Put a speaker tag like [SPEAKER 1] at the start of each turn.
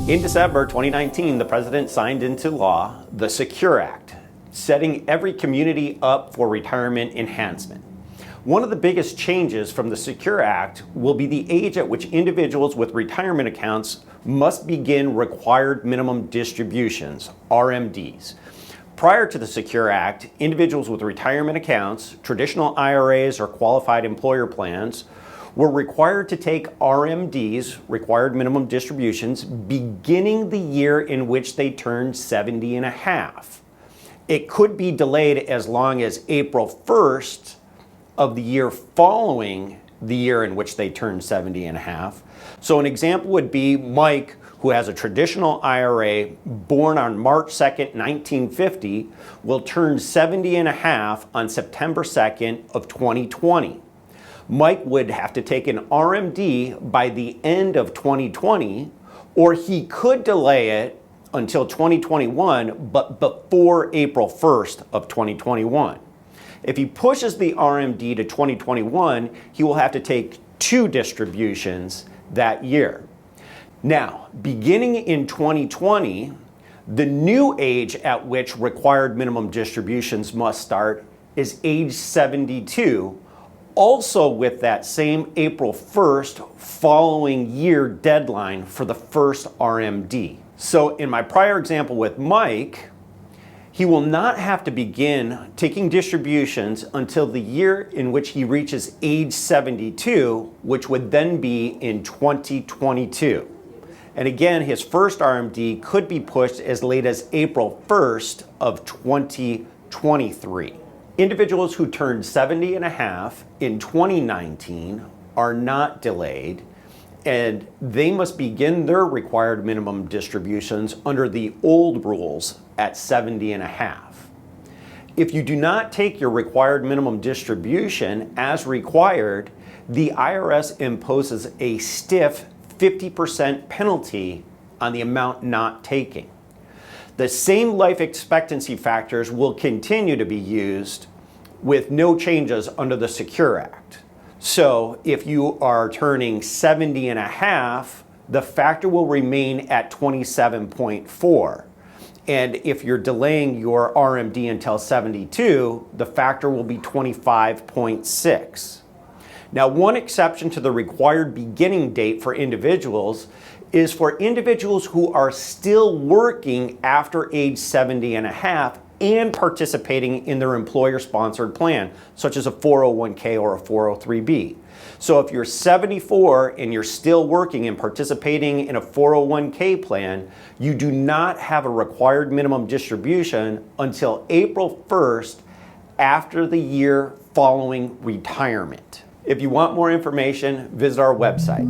[SPEAKER 1] In December 2019, the President signed into law the Secure Act, setting every community up for retirement enhancement. One of the biggest changes from the Secure Act will be the age at which individuals with retirement accounts must begin required minimum distributions, RMDs. Prior to the Secure Act, individuals with retirement accounts, traditional IRAs, or qualified employer plans were required to take RMDs, required minimum distributions, beginning the year in which they turned 70 and a half. It could be delayed as long as April 1st of the year following the year in which they turned 70 and a half. So an example would be Mike, who has a traditional IRA born on March 2nd, 1950, will turn 70 and a half on September 2nd of 2020. Mike would have to take an RMD by the end of 2020, or he could delay it until 2021, but before April 1st of 2021. If he pushes the RMD to 2021, he will have to take 2 distributions that year. Now, beginning in 2020, the new age at which required minimum distributions must start is age 72, also with that same April 1st following year deadline for the first RMD. So in my prior example with Mike, he will not have to begin taking distributions until the year in which he reaches age 72, which would then be in 2022. And again, his first RMD could be pushed as late as April 1st of 2023. Individuals who turned 70 and a half in 2019 are not delayed, and they must begin their required minimum distributions under the old rules at 70 and a half. If you do not take your required minimum distribution as required, the IRS imposes a stiff 50% penalty on the amount not taking. The same life expectancy factors will continue to be used with no changes under the Secure Act. So if you are turning 70 and a half, the factor will remain at 27.4. And if you're delaying your RMD until 72, the factor will be 25.6. Now, one exception to the required beginning date for individuals is for individuals who are still working after age 70 and a half and participating in their employer-sponsored plan, such as a 401k or a 403b. So if you're 74 and you're still working and participating in a 401k plan, you do not have a required minimum distribution until April 1st after the year following retirement. If you want more information, visit our website.